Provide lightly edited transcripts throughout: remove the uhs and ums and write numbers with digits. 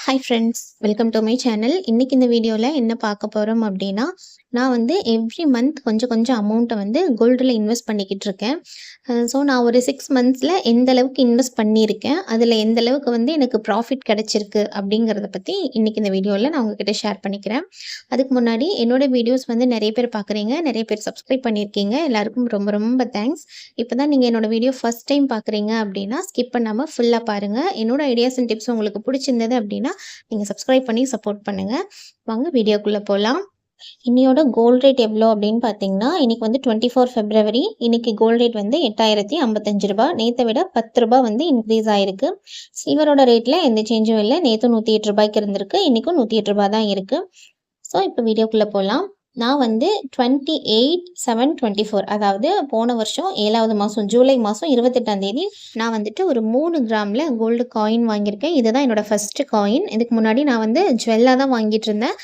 Hi friends, welcome to my channel. இன்னைக்கு இந்த வீடியோவில் என்ன பார்க்க போகிறோம் அப்படின்னா, நான் வந்து எவ்ரி மந்த் கொஞ்சம் கொஞ்சம் அமௌண்ட்டை வந்து கோல்டில் இன்வெஸ்ட் பண்ணிக்கிட்டு இருக்கேன். ஸோ நான் ஒரு 6 மந்த்ஸில் எந்த அளவுக்கு இன்வெஸ்ட் பண்ணியிருக்கேன், அதில் எந்த அளவுக்கு வந்து எனக்கு ப்ராஃபிட் கிடைச்சிருக்கு அப்படிங்கிறத பற்றி இன்னைக்கு இந்த வீடியோவில் நான் உங்ககிட்ட ஷேர் பண்ணிக்கிறேன். அதுக்கு முன்னாடி என்னோட வீடியோஸ் வந்து நிறைய பேர் பார்க்குறீங்க, நிறைய பேர் சப்ஸ்கிரைப் பண்ணியிருக்கீங்க. எல்லாருக்கும் ரொம்ப ரொம்ப தேங்க்ஸ். இப்போ தான் நீங்கள் என்னோட வீடியோ ஃபஸ்ட் டைம் பார்க்குறீங்க அப்படின்னா ஸ்கிப் பண்ணாமல் ஃபுல்லாக பாருங்கள். என்னோட ஐடியாஸ் அண்ட் டிப்ஸ் உங்களுக்கு பிடிச்சிருந்தது அப்படின்னா நீங்கள் சப்ஸ்கிரைப் பண்ணி சப்போர்ட் பண்ணுங்கள். வாங்க வீடியோக்குள்ளே போகலாம். இன்னையோட கோல்ட் ரேட் எவ்வளோ அப்படின்னு பார்த்தீங்கன்னா, இன்னைக்கு வந்து 24 ஃபெப்ரவரி. இன்னைக்கு கோல்ட் ரேட் வந்து 8055 ரூபா. நேற்றை விட 10 ரூபா வந்து இன்க்ரீஸ் ஆயிருக்கு. சில்வரோட ரேட்டில் எந்த சேஞ்சும் இல்லை. நேற்று 108 ரூபாய்க்கு இருந்திருக்கு, இன்றைக்கும் 108 ரூபா தான் இருக்குது. ஸோ இப்போ வீடியோக்குள்ளே போகலாம். நான் வந்து 28/7/24, அதாவது போன வருஷம் 7வது மாதம் ஜூலை மாதம் 28ஆம் தேதி நான் வந்துட்டு ஒரு 3 கிராமில் கோல்டு காயின் வாங்கியிருக்கேன். இதுதான் என்னோடய ஃபஸ்ட்டு காயின். இதுக்கு முன்னாடி நான் வந்து ஜுவல்லாக தான் வாங்கிட்டு இருந்தேன்.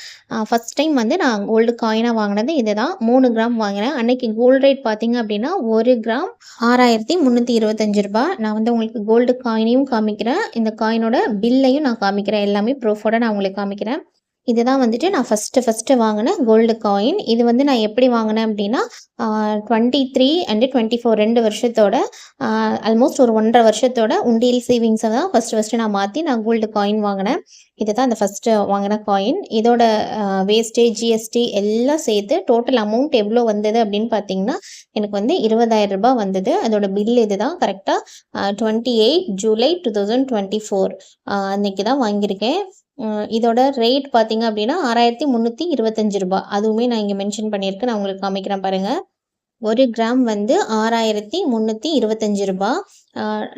ஃபஸ்ட் டைம் வந்து நான் கோல்டு காயினாக வாங்கினது இது தான். 3 கிராம் வாங்கினேன். அன்னைக்கு கோல்டு ரேட் பார்த்தீங்க அப்படின்னா 1 கிராம் 6325 ரூபா. நான் வந்து உங்களுக்கு கோல்டு காயினையும் காமிக்கிறேன், இந்த காயினோட பில்லையும் நான் காமிக்கிறேன். எல்லாமே ப்ரூஃபோட நான் உங்களுக்கு காமிக்கிறேன். இதுதான் வந்துட்டு நான் ஃபஸ்ட்டு வாங்கின கோல்டு காயின். இது வந்து நான் எப்படி வாங்கினேன் அப்படின்னா 23 அண்ட் 24 2 வருஷத்தோட ஆல்மோஸ்ட் ஒரு 1.5 வருஷத்தோட உண்டியல் சேவிங்ஸை தான் ஃபஸ்ட்டு நான் மாற்றி நான் கோல்டு காயின் வாங்கினேன். இதுதான் அந்த ஃபஸ்ட்டு வாங்கின காயின். இதோட வேஸ்டேஜ், ஜிஎஸ்டி எல்லாம் சேர்த்து டோட்டல் அமௌண்ட் எவ்வளோ வந்தது அப்படின்னு பார்த்தீங்கன்னா, எனக்கு வந்து 20,000 ரூபாய் வந்தது. அதோட பில் இது தான். கரெக்டாக 28 ஜூலை 2024 அன்னைக்கு தான் வாங்கியிருக்கேன். இதோட ரேட் பார்த்தீங்க அப்படின்னா 6325 ரூபா. அதுவுமே நான் இங்கே மென்ஷன் பண்ணியிருக்கேன். நான் உங்களுக்கு காமிக்கிறேன் பாருங்கள். 1 கிராம் வந்து 6325 ரூபா.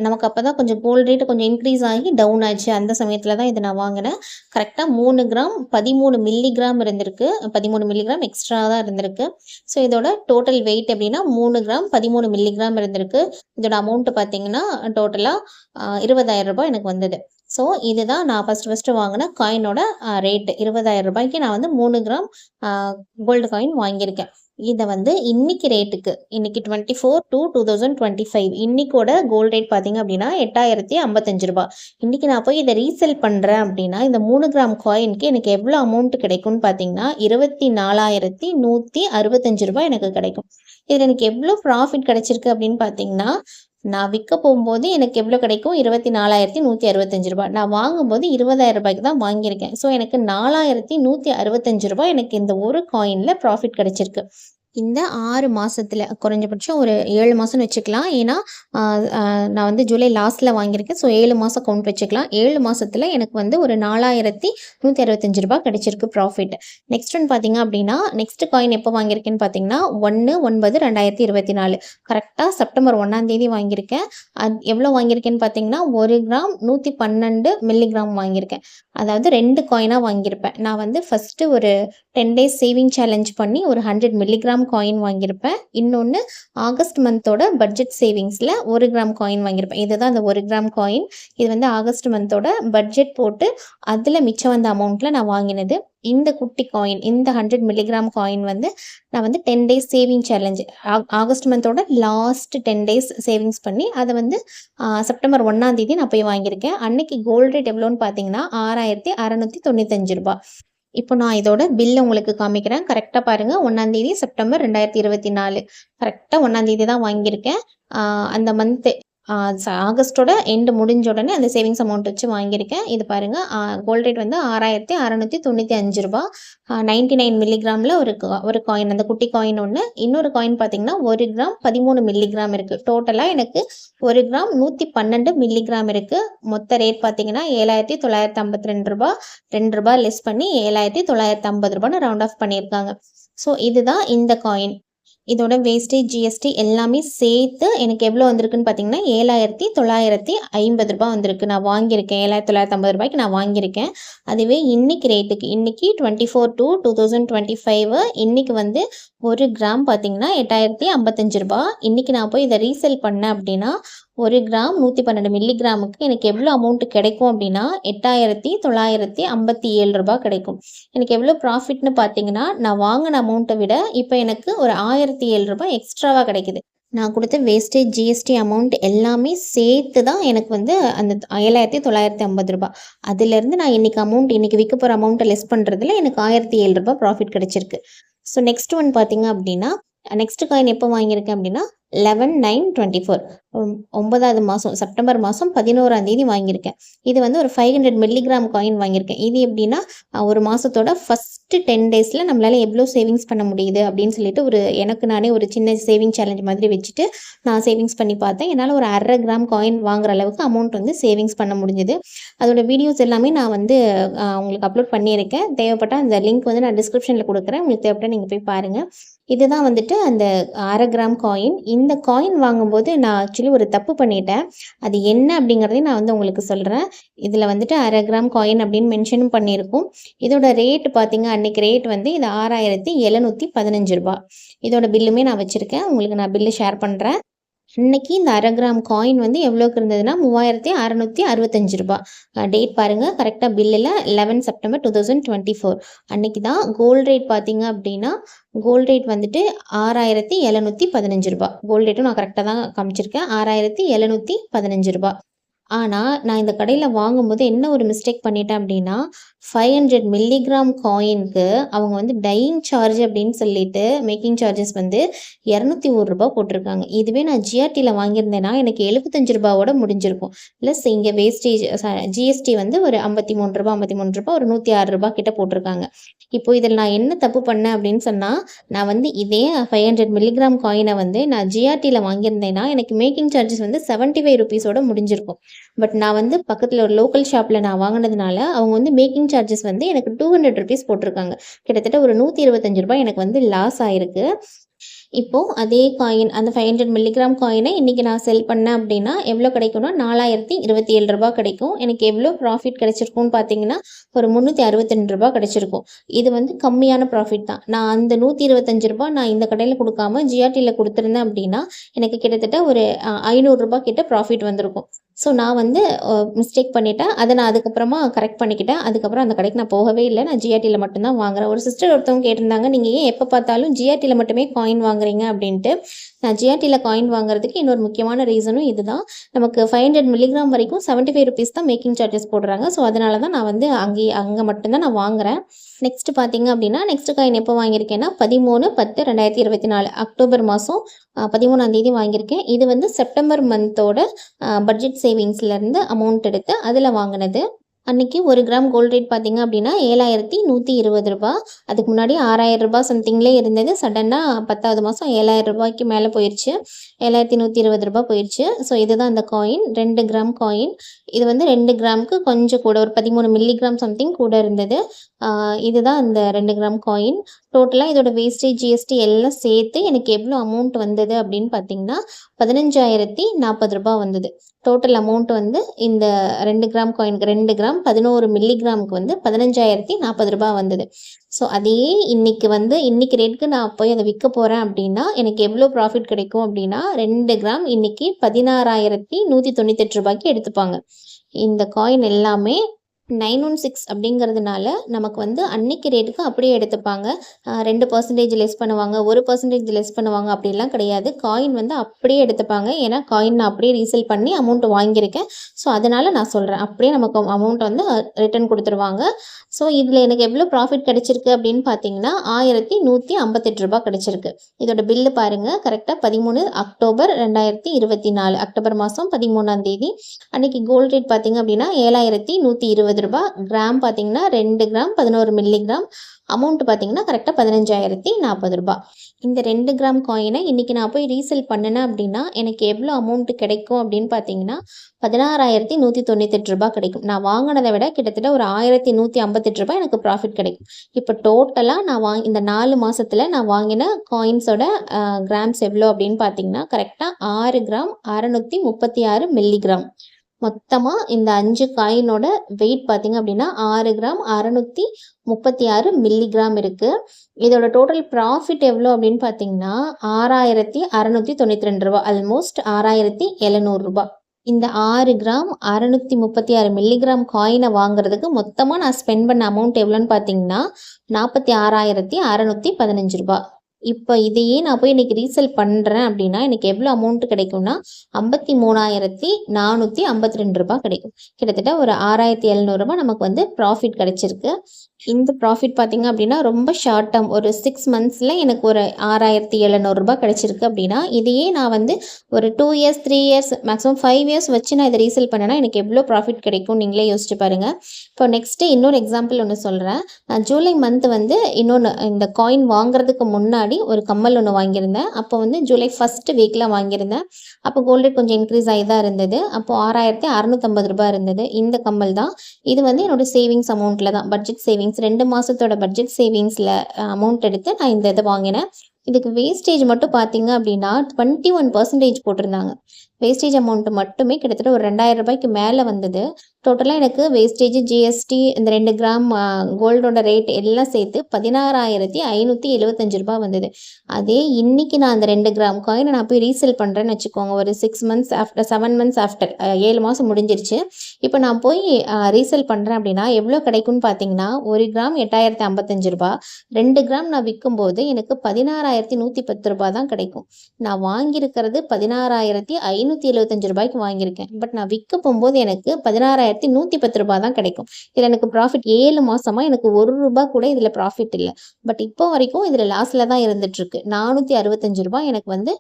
நமக்கு அப்போ தான் கொஞ்சம் கோல்டு ரேட்டு கொஞ்சம் இன்க்ரீஸ் ஆகி டவுன் ஆச்சு. அந்த சமயத்தில் தான் இதை நான் வாங்கினேன். கரெக்டாக 3 கிராம் 13 மில்லிகிராம் இருந்திருக்கு. 13 மில்லிகிராம் எக்ஸ்ட்ரா தான் இருந்திருக்கு. ஸோ இதோட டோட்டல் வெயிட் எப்படின்னா 3 கிராம் 13 மில்லிகிராம் இருந்திருக்கு. இதோட அமௌண்ட்டு பார்த்தீங்கன்னா டோட்டலாக 20,000 ரூபாய் எனக்கு வந்தது. ஸோ இதுதான் நான் ஃபஸ்ட்டு வாங்கின காயினோட ரேட்டு. 20,000 ரூபாய்க்கு நான் வந்து 3 கிராம் கோல்டு காயின் வாங்கியிருக்கேன். இதை வந்து இன்னைக்கு ரேட்டுக்கு, இன்னைக்கு 24/2/2025 இன்னைக்கோட கோல்டு ரேட் பார்த்தீங்க அப்படின்னா 8055 ரூபா. இன்னைக்கு நான் போய் இதை ரீசேல் பண்ணுறேன் அப்படின்னா இந்த 3 கிராம் காயினுக்கு எனக்கு எவ்வளோ அமௌண்ட் கிடைக்கும்னு பார்த்தீங்கன்னா 24,165 ரூபாய் எனக்கு கிடைக்கும். இதில் எனக்கு எவ்வளோ ப்ராஃபிட் கிடைச்சிருக்கு அப்படின்னு பார்த்தீங்கன்னா, நான் விற்க போகும்போது எனக்கு எவ்வளோ கிடைக்கும்? 24,165 ரூபாய். நான் வாங்கும்போது 20,000 ரூபாய்க்கு தான் வாங்கியிருக்கேன். ஸோ எனக்கு 4,165 ரூபாய் எனக்கு இந்த ஒரு காயினில் ப்ராஃபிட் கிடைச்சிருக்கு. இந்த 6 மாதத்தில் குறைஞ்சபட்சம் ஒரு 7 மாதம்னு வச்சுக்கலாம். ஏன்னா நான் வந்து ஜூலை லாஸ்ட்டில் வாங்கியிருக்கேன். ஸோ 7 மாதம் கவுண்ட் வச்சுக்கலாம். 7 மாதத்தில் எனக்கு வந்து ஒரு 4,165 ரூபாய் கிடைச்சிருக்கு ப்ராஃபிட். நெக்ஸ்ட் ஒன் பார்த்தீங்க அப்படின்னா, நெக்ஸ்ட் காயின் எப்போ வாங்கியிருக்கேன்னு பார்த்தீங்கன்னா 1/9/2024 கரெக்டாக செப்டம்பர் 1ஆம் தேதி வாங்கியிருக்கேன். அது எவ்வளோ வாங்கியிருக்கேன்னு பார்த்தீங்கன்னா 1 கிராம் 112 மில்லிகிராம் வாங்கியிருக்கேன். அதாவது 2 காயினாக வாங்கியிருப்பேன். நான் வந்து ஃபஸ்ட்டு ஒரு 10 டேஸ் சேவிங் சேலஞ்ச் பண்ணி ஒரு 100 மில்லிகிராம் காயின் வாங்கியிருப்பேன். இன்னொன்று ஆகஸ்ட் மந்தோட பட்ஜெட் சேவிங்ஸில் 1 கிராம் காயின் வாங்கியிருப்பேன். இதுதான் அந்த 1 கிராம் காயின். இது வந்து ஆகஸ்ட் மந்தோட பட்ஜெட் போட்டு அதில் மிச்சம் வந்த அமௌண்ட்டில் நான் வாங்கினது. இந்த குட்டி காயின், இந்த 100 மில்லிகிராம் காயின் வந்து நான் வந்து 10 டேஸ் சேவிங் சேலஞ்ச் ஆகஸ்ட் மந்தோட லாஸ்ட் 10 டேஸ் சேவிங்ஸ் பண்ணி அதை வந்து செப்டம்பர் 1ஆம் தேதி நான் போய் வாங்கியிருக்கேன். அன்னைக்கு கோல்டு ரேட் எவ்வளோன்னு பார்த்தீங்கன்னா 6,695 ரூபா. இப்போ நான் இதோட பில் உங்களுக்கு காமிக்கிறேன். கரெக்டாக பாருங்கள். 1ஆம் தேதி செப்டம்பர் 2024 கரெக்டாக 1ஆம் தேதி தான் வாங்கியிருக்கேன். அந்த மந்த்து ஆகஸ்ட்டோட எண்டு முடிஞ்ச உடனே அந்த சேவிங்ஸ் அமௌண்ட் வச்சு வாங்கியிருக்கேன். இது பாருங்கள். கோல்டு ரேட் வந்து 6,695 ரூபா. 99 மில்லிகிராமில் ஒரு காயின், அந்த குட்டி காயின் ஒன்று. இன்னொரு காயின் பார்த்தீங்கன்னா 1 கிராம் 13 மில்லிகிராம் இருக்குது. டோட்டலாக எனக்கு 1 கிராம் 112 மில்லிகிராம் இருக்குது. மொத்த ரேட் பார்த்தீங்கன்னா 7,952 ரூபா. 2 ரூபா லெஸ் பண்ணி 7,950 ரூபான்னு ரவுண்ட் ஆஃப் பண்ணியிருக்காங்க. ஸோ இதுதான் இந்த காயின். இதோட வேஸ்டேஜ், ஜிஎஸ்டி எல்லாமே சேர்த்து எனக்கு எவ்வளோ வந்திருக்குன்னு பார்த்தீங்கன்னா 7,950 ரூபாய் வந்திருக்கு. நான் வாங்கியிருக்கேன் 7,950 ரூபாய்க்கு நான் வாங்கியிருக்கேன். அதுவே இன்னைக்கு ரேட்டுக்கு, இன்னைக்கு 24/2/2025 இன்னைக்கு வந்து 1 கிராம் பார்த்தீங்கன்னா 8,055 ரூபாய். இன்னைக்கு நான் போய் இதை ரீசேல் பண்ணேன் அப்படின்னா 1 கிராம் 112 மில்லிகிராமுக்கு எனக்கு எவ்வளோ அமௌண்ட் கிடைக்கும் அப்படின்னா 8,957 ரூபாய் கிடைக்கும். எனக்கு எவ்வளோ ப்ராஃபிட்னு பார்த்தீங்கன்னா, நான் வாங்கின அமௌண்ட்டை விட இப்போ எனக்கு ஒரு 1,007 ரூபாய் எக்ஸ்ட்ராவாக கிடைக்குது. நான் கொடுத்த வேஸ்டேஜ், ஜிஎஸ்டி அமௌண்ட் எல்லாமே சேர்த்து தான் எனக்கு வந்து அந்த ரூ. 7,950. அதிலேருந்து நான் இன்னைக்கு விற்க போகிற அமௌண்ட்டை லெஸ் பண்ணுறதுல எனக்கு ரூ. 1,007 ப்ராஃபிட் கிடைச்சிருக்கு. ஸோ நெக்ஸ்ட் ஒன் பார்த்தீங்க அப்படின்னா, நெக்ஸ்ட் காயின் எப்போ வாங்கியிருக்கேன் அப்படின்னா 11/9/24 9வது மாதம் செப்டம்பர் மாதம் 11ஆம் தேதி வாங்கியிருக்கேன். இது வந்து ஒரு 500 மில்லிகிராம் காயின் வாங்கியிருக்கேன். இது எப்படின்னா ஒரு மாதத்தோட ஃபஸ்ட்டு 10 டேஸில் நம்மளால் எவ்வளோ சேவிங்ஸ் பண்ண முடியுது அப்படின்னு சொல்லிட்டு எனக்கு நானே ஒரு சின்ன சேவிங் சேலஞ்ச் மாதிரி வச்சுட்டு நான் சேவிங்ஸ் பண்ணி பார்த்தேன். என்னால் ஒரு 1/2 கிராம் காயின் வாங்குற அளவுக்கு அமௌண்ட் வந்து சேவிங்ஸ் பண்ண முடிஞ்சுது. அதோட வீடியோஸ் எல்லாமே நான் வந்து உங்களுக்கு அப்லோட் பண்ணியிருக்கேன். தேவைப்பட்டால் அந்த லிங்க் வந்து நான் டிஸ்கிரிப்ஷனில் கொடுக்குறேன். உங்களுக்கு தேவைப்பட்டால் நீங்கள் போய் பாருங்கள். இதுதான் வந்துட்டு அந்த 1/2 கிராம் காயின். இந்த காயின் வாங்கும்போது நான் ஆக்சுவலி ஒரு தப்பு பண்ணிட்டேன். அது என்ன அப்படிங்கிறதையும் நான் வந்து உங்களுக்கு சொல்கிறேன். இதில் வந்துட்டு 1/2 கிராம் காயின் அப்படின்னு மென்ஷனும் பண்ணியிருக்கும். இதோட ரேட் பார்த்தீங்க, அன்றைக்கி ரேட் வந்து இது ரூ. 6,715. இதோட பில்லுமே நான் வச்சுருக்கேன். உங்களுக்கு நான் பில்லு ஷேர் பண்ணுறேன். இன்னைக்கு இந்த 1/2 கிராம் காயின் வந்து எவ்வளோக்கு இருந்ததுன்னா ரூ. 3,665. டேட் பாருங்கள் கரெக்டாக பில்லில் 11 செப்டம்பர் 2024. அன்னைக்கு தான் கோல்டு ரேட் பார்த்தீங்க அப்படின்னா கோல்டு ரேட் வந்துட்டு ரூ. 6,715. கோல்டு ரேட்டும் நான் கரெக்டாக தான் காமிச்சிருக்கேன். ரூ. 6,715. ஆனால் நான் இந்த கடையில் வாங்கும்போது என்ன ஒரு மிஸ்டேக் பண்ணிட்டேன் அப்படின்னா 500 மில்லிகிராம் காயினுக்கு அவங்க வந்து டையிங் சார்ஜ் அப்படின்னு சொல்லிட்டு மேக்கிங் சார்ஜஸ் வந்து ரூ. 201 போட்டிருக்காங்க. இதுவே நான் ஜிஆர்டியில் வாங்கியிருந்தேன்னா எனக்கு ரூ. 75 முடிஞ்சிருக்கும். ப்ளஸ் இங்கே வேஸ்டேஜ் ஜிஎஸ்டி வந்து ஒரு ரூ. 53 ஒரு ரூ. 106 கிட்ட போட்டிருக்காங்க. இப்போ இதில் நான் என்ன தப்பு பண்ணேன் அப்படின்னு சொன்னால், நான் வந்து இதே 500 மில்லிகிராம் காயினை வந்து நான் ஜிஆர்டியில் வாங்கியிருந்தேன்னா எனக்கு மேக்கிங் சார்ஜஸ் வந்து 75 ருபீஸோட முடிஞ்சிருக்கும். பட் நான் வந்து பக்கத்தில் ஒரு லோக்கல் ஷாப்பில் நான் வாங்கினதுனால அவங்க வந்து மேக்கிங் சார்ஜஸ் வந்து எனக்கு 200 ருபீஸ் போட்டிருக்காங்க. கிட்டத்தட்ட ஒரு ரூ. 125 எனக்கு வந்து லாஸ் ஆயிருக்கு. இப்போது அதே காயின் அந்த 500 மில்லிகிராம் காயினை இன்றைக்கி நான் செல் பண்ணேன் அப்படின்னா எவ்வளோ கிடைக்கும்னா ரூ. 4,027 கிடைக்கும். எனக்கு எவ்வளோ ப்ராஃபிட் கிடைச்சிருக்கும்னு பார்த்தீங்கன்னா ஒரு ரூ. 362 கிடைச்சிருக்கும். இது வந்து கம்மியான ப்ராஃபிட் தான். நான் அந்த ரூ. 125 நான் இந்த கடையில் கொடுக்காம ஜிஆர்டியில் கொடுத்துருந்தேன் அப்படின்னா எனக்கு கிட்டத்தட்ட ஒரு ரூ. 500 கிட்ட ப்ராஃபிட் வந்திருக்கும். ஸோ நான் வந்து மிஸ்டேக் பண்ணிட்டேன். அதை நான் அதுக்கப்புறமா கரெக்ட் பண்ணிக்கிட்டேன். அதுக்கப்புறம் அந்த கடைக்கு நான் போகவே இல்லை. நான் ஜிஆர்டியில் மட்டும்தான் வாங்குறேன். ஒரு சிஸ்டர் ஒருத்தவங்க கேட்டிருந்தாங்க, நீங்கள் ஏன் எப்போ பார்த்தாலும் ஜிஆர்டியில் மட்டுமே காயின் வாங்குறீங்க அப்படின்ட்டு. நான் ஜிஆர்டியில் காயின் வாங்குறதுக்கு இன்னொரு முக்கியமான ரீசனும் இதுதான். நமக்கு 500 மில்லிகிராம் வரைக்கும் 75 ருபீஸ் தான் மேக்கிங் சார்ஜஸ் போடுறாங்க. ஸோ அதனால தான் நான் வந்து அங்கே மட்டும்தான் நான் வாங்குகிறேன். நெக்ஸ்ட்டு பார்த்தீங்க அப்படின்னா நெக்ஸ்ட் காயின் எப்போ வாங்கியிருக்கேன்னா 13/10/2024 அக்டோபர் மாதம் 13ஆம் தேதி வாங்கியிருக்கேன். இது வந்து செப்டம்பர் மந்தோட பட்ஜெட் சேவிங்ஸ்லேருந்து அமௌண்ட் எடுத்து அதில் வாங்கினது. அன்றைக்கி 1 கிராம் கோல்டு ரேட் பார்த்திங்க அப்படின்னா ரூ. 7,120. அதுக்கு முன்னாடி ரூ. 6,000 சம்திங்லே இருந்தது. சடனாக 10வது மாதம் ரூ. 7,000 மேலே போயிடுச்சு. ரூ. 7,120 போயிடுச்சு. ஸோ இதுதான் அந்த காயின் 2 கிராம் காயின். இது வந்து 2 கிராமுக்கு கொஞ்சம் கூட ஒரு 13 மில்லிகிராம் சம்திங் கூட இருந்தது. இதுதான் அந்த 2 கிராம் காயின். டோட்டலாக இதோட வேஸ்டேஜ் ஜிஎஸ்டி எல்லாம் சேர்த்து எனக்கு எவ்வளோ அமௌண்ட் வந்தது அப்படின்னு பார்த்தீங்கன்னா ரூ. 15,040 வந்தது. டோட்டல் அமௌண்ட் வந்து இந்த 2 கிராம் காயினுக்கு 2 கிராம் 11 மில்லிகிராமுக்கு வந்து ரூ. 15,040 வந்தது. ஸோ அதே இன்னைக்கு ரேட்டுக்கு நான் போய் அதை விற்க போகிறேன் அப்படின்னா எனக்கு எவ்வளோ ப்ராஃபிட் கிடைக்கும் அப்படின்னா 2 கிராம் இன்னைக்கு ரூ. 16,198 எடுத்துப்பாங்க. இந்த காயின் எல்லாமே 916 அப்படிங்கிறதுனால நமக்கு வந்து அன்னைக்கு ரேட்டுக்கு அப்படியே எடுத்துப்பாங்க. 2% லெஸ் பண்ணுவாங்க, 1% லெஸ் பண்ணுவாங்க அப்படிலாம் கிடையாது. காயின் வந்து அப்படியே எடுத்துப்பாங்க. ஏன்னா காயின் நான் அப்படியே ரீசேல் பண்ணி அமௌண்ட் வாங்கியிருக்கேன். ஸோ அதனால் நான் சொல்கிறேன், அப்படியே நமக்கு அமௌண்ட் வந்து ரிட்டர்ன் கொடுத்துருவாங்க. ஸோ இதில் எனக்கு எவ்வளோ ப்ராஃபிட் கிடைச்சிருக்கு அப்படின்னு பார்த்தீங்கன்னா ரூ. 1,158 கிடைச்சிருக்கு. இதோட பில்லு பாருங்கள் கரெக்டாக 13 அக்டோபர் 2024 அக்டோபர் மாதம் 13ஆம் தேதி. அன்றைக்கி கோல்டு ரேட் பார்த்திங்க அப்படின்னா ரூ. 7,120. கிராம் பார்த்தீங்கன்னா 2 கிராம் 11 மில்லிகிராம். அமௌண்ட் பார்த்தீங்கன்னா கரெக்டாக ரூ. 15,040. இந்த 2 கிராம் காயினை இன்றைக்கி நான் போய் ரீசேல் பண்ணினேன் அப்படின்னா எனக்கு எவ்வளோ அமௌண்ட் கிடைக்கும் அப்படின்னு பார்த்தீங்கன்னா ரூ. 16,198 கிடைக்கும். நான் வாங்கினதை விட கிட்டத்தட்ட ஒரு ரூ. 1,158 எனக்கு ப்ராஃபிட் கிடைக்கும். இப்போ டோட்டலாக நான் இந்த 4 மாதத்தில் நான் வாங்கின காயின்ஸோட கிராம்ஸ் எவ்வளோ அப்படின்னு பார்த்தீங்கன்னா கரெக்டாக 6 கிராம் 636 மில்லிகிராம். மொத்தமாக இந்த 5 காயினோட வெயிட் பார்த்திங்க அப்படின்னா 6 கிராம் 636 மில்லிகிராம் இருக்குது. இதோட டோட்டல் ப்ராஃபிட் எவ்வளோ அப்படின்னு பார்த்தீங்கன்னா ரூ. 6,692. ஆல்மோஸ்ட் ரூ. 6,700. இந்த 6 கிராம் 636 மில்லிகிராம் காயினை வாங்குறதுக்கு மொத்தமாக நான் ஸ்பெண்ட் பண்ண அமௌண்ட் எவ்வளோன்னு பார்த்தீங்கன்னா ரூ. 46,615. இப்போ இதையே நான் போய் இன்னைக்கு ரீசேல் பண்ணுறேன் அப்படின்னா எனக்கு எவ்வளோ அமௌண்ட் கிடைக்கும்னா ரூ. 53,452 கிடைக்கும். கிட்டத்தட்ட ஒரு ரூ. 6,700 நமக்கு வந்து ப்ராஃபிட் கிடைச்சிருக்கு. இந்த ப்ராஃபிட் பார்த்தீங்க அப்படின்னா ரொம்ப ஷார்ட் டேர்ம் ஒரு 6 மந்த்ஸில் எனக்கு ஒரு ரூ. 6,700 கிடைச்சிருக்கு அப்படின்னா இதையே நான் வந்து ஒரு 2 இயர்ஸ் 3 இயர்ஸ் மேக்ஸிமம் 5 இயர்ஸ் வச்சு நான் இதை ரீசேல் பண்ணேன்னா எனக்கு எவ்வளோ ப்ராஃபிட் கிடைக்கும் நீங்களே யோசிச்சு பாருங்கள். இப்போ நெக்ஸ்ட்டு இன்னொரு எக்ஸாம்பிள் ஒன்று சொல்கிறேன். நான் ஜூலை மந்த் வந்து இன்னொன்று இந்த காயின் வாங்குறதுக்கு முன்னாடி ஒரு கம்மல் ஒன்று வாங்கியிருந்தேன். அப்போ வந்து ஜூலை ஃபஸ்ட்டு வீக்கில் வாங்கியிருந்தேன். அப்போ கோல்டு ரேட் கொஞ்சம் இன்க்ரீஸ் ஆகி தான் இருந்தது. அப்போது ரூ. 6,650 இருந்தது. இந்த கம்மல் தான். இது வந்து என்னோட சேவிங்ஸ் அமௌண்ட்டில் தான், பட்ஜெட் சேவிங்ஸ் 2 மாதத்தோட பட்ஜெட் சேவிங்ஸில் அமௌண்ட் எடுத்து நான் இந்த இதை வாங்கினேன். இதுக்கு வேஸ்டேஜ் மட்டும் பார்த்தீங்க அப்படின்னா 21% போட்டிருந்தாங்க. வேஸ்டேஜ் அமௌண்ட்டு மட்டுமே கிட்டத்தட்ட ஒரு ரூ. 2,000 மேலே வந்தது. டோட்டலாக எனக்கு வேஸ்டேஜ், ஜிஎஸ்டி, இந்த 2 கிராம் கோல்டோட ரேட் எல்லாம் சேர்த்து ரூ. 16,575 வந்தது. அதே இன்னைக்கு நான் அந்த 2 கிராம் காயினை நான் போய் ரீசேல் பண்ணுறேன்னு வச்சுக்கோங்க. ஒரு 6 மந்த்ஸ் ஆஃப்டர் 7 மந்த்ஸ் ஆஃப்டர் 7 மாதம் முடிஞ்சிருச்சு. இப்போ நான் போய் ரீசேல் பண்ணுறேன் அப்படின்னா எவ்வளோ கிடைக்கும்னு பார்த்தீங்கன்னா 1 கிராம் ரூ. 8,055, 2 கிராம் நான் விற்கும்போது எனக்கு ரூ. 16,110 தான் கிடைக்கும். நான் வாங்கியிருக்கிறது ரூ. 16,575 வாங்கியிருக்கேன். பட் நான் விற்க போகும்போது எனக்கு ரூ. 16,110 தான் கிடைக்கும். இதில் எனக்கு ப்ராஃபிட் 7 மாதமாக எனக்கு ரூ. 1 கூட இதில் ப்ராஃபிட் இல்லை. பட் இப்போ வரைக்கும் இதில் லாஸில் தான் இருந்துகிட்ருக்கு. ரூ. 465 எனக்கு வந்து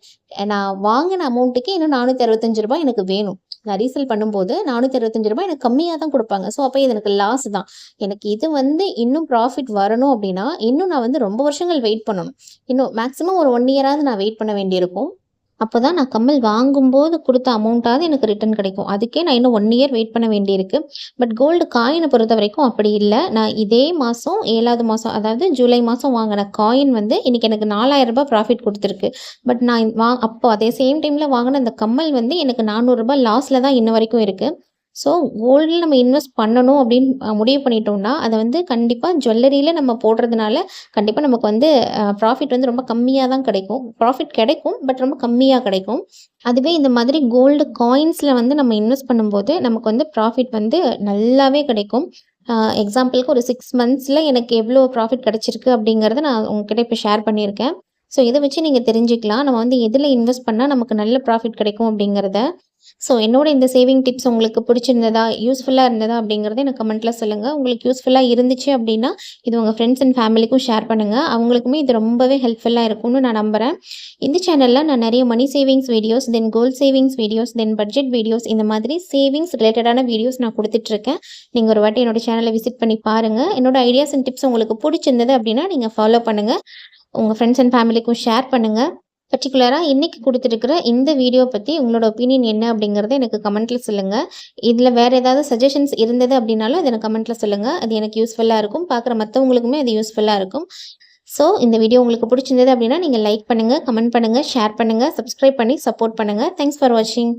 நான் வாங்கின அமௌண்ட்டுக்கே இன்னும் ரூ. 465 எனக்கு வேணும். நான் ரீசேல் பண்ணும்போது ரூ. 465 எனக்கு கம்மியாக தான் கொடுப்பாங்க. ஸோ அப்போ இது எனக்கு லாஸ் தான். எனக்கு இது வந்து இன்னும் ப்ராஃபிட் வரணும் அப்படின்னா இன்னும் நான் வந்து ரொம்ப வருஷங்கள் வெயிட் பண்ணணும். இன்னும் மேக்ஸிமம் ஒரு 1 இயராவது நான் வெயிட் பண்ண வேண்டியிருக்கும். அப்போ தான் நான் கம்மல் வாங்கும்போது கொடுத்த அமௌண்ட்டாவது எனக்கு ரிட்டர்ன் கிடைக்கும். அதுக்கே நான் இன்னும் 1 இயர் வெயிட் பண்ண வேண்டியிருக்கு. பட் கோல்டு காயினை பொறுத்த வரைக்கும் அப்படி இல்லை. நான் இதே மாதம் 7வது மாதம் அதாவது ஜூலை மாதம் வாங்கின காயின் வந்து இன்றைக்கி எனக்கு ரூ. 4,000 ப்ராஃபிட் கொடுத்துருக்கு. பட் நான் அப்போ அதே சேம் டைமில் வாங்கின அந்த கம்மல் வந்து எனக்கு ரூ. 400 லாஸில் தான் இன்ன வரைக்கும் இருக்குது. ஸோ கோல்டில் நம்ம இன்வெஸ்ட் பண்ணணும் அப்படின்னு முடிவு பண்ணிட்டோம்னா அதை வந்து கண்டிப்பாக ஜுவல்லரியில் நம்ம போடுறதுனால கண்டிப்பாக நமக்கு வந்து ப்ராஃபிட் வந்து ரொம்ப கம்மியாக தான் கிடைக்கும். ப்ராஃபிட் கிடைக்கும், பட் ரொம்ப கம்மியாக கிடைக்கும். அதுவே இந்த மாதிரி கோல்டு காயின்ஸில் வந்து நம்ம இன்வெஸ்ட் பண்ணும்போது நமக்கு வந்து ப்ராஃபிட் வந்து நல்லாவே கிடைக்கும். எக்ஸாம்பிளுக்கு ஒரு 6 மந்த்ஸில் எனக்கு எவ்வளோ ப்ராஃபிட் கிடச்சிருக்கு அப்படிங்கிறத நான் உங்ககிட்ட இப்போ ஷேர் பண்ணியிருக்கேன். ஸோ இதை வச்சு நீங்கள் தெரிஞ்சுக்கலாம் நம்ம வந்து எதில் இன்வெஸ்ட் பண்ணால் நமக்கு நல்ல ப்ராஃபிட் கிடைக்கும் அப்படிங்கிறத. ஸோ என்னோட இந்த சேவிங் டிப்ஸ் உங்களுக்கு பிடிச்சிருந்ததா, யூஸ்ஃபுல்லாக இருந்ததா அப்படிங்கிறத எனக்கு கமெண்ட்டில் சொல்லுங்கள். உங்களுக்கு யூஸ்ஃபுல்லாக இருந்துச்சு அப்படின்னா இது உங்கள் ஃப்ரெண்ட்ஸ் அண்ட் ஃபேமிலிக்கும் ஷேர் பண்ணுங்கள். அவங்களுக்குமே இது ரொம்பவே ஹெல்ப்ஃபுல்லாக இருக்கும்னு நான் நம்புகிறேன். இந்த சேனலில் நான் நிறைய money savings videos, then gold savings videos, then budget videos, இந்த மாதிரி சேவிங்ஸ் ரிலேட்டடான வீடியோஸ் நான் கொடுத்துட்ருக்கேன். நீங்கள் ஒரு வாட்டி என்னோட சேனலை விசிட் பண்ணி பாருங்கள். என்னோட ஐடியாஸ் அண்ட் டிப்ஸ் உங்களுக்கு பிடிச்சிருந்தது அப்படின்னா நீங்கள் ஃபாலோ பண்ணுங்கள். உங்கள் ஃப்ரெண்ட்ஸ் அண்ட் ஃபேமிலிக்கும் ஷேர் பண்ணுங்கள். பர்டிகுலராக இன்றைக்கி கொடுத்துருக்குற இந்த வீடியோ பற்றி உங்களோட ஒப்பீனியன் என்ன அப்படிங்கிறத எனக்கு கமெண்ட்டில் சொல்லுங்கள். இதில் வேறு ஏதாவது சஜஷன்ஸ் இருந்தது அப்படின்னாலும் அதை எனக்கு கமெண்ட்டில் சொல்லுங்கள். அது எனக்கு யூஸ்ஃபுல்லாக இருக்கும். பார்க்குற மற்றவங்களுக்குமே அது யூஸ்ஃபுல்லாக இருக்கும். ஸோ இந்த வீடியோ உங்களுக்கு பிடிச்சிருந்தது அப்படின்னா நீங்கள் லைக் பண்ணுங்கள், கமெண்ட் பண்ணுங்கள், ஷேர் பண்ணுங்கள், சப்ஸ்கிரைப் பண்ணி சப்போர்ட் பண்ணுங்கள். தேங்க்ஸ் ஃபார் வாட்சிங்.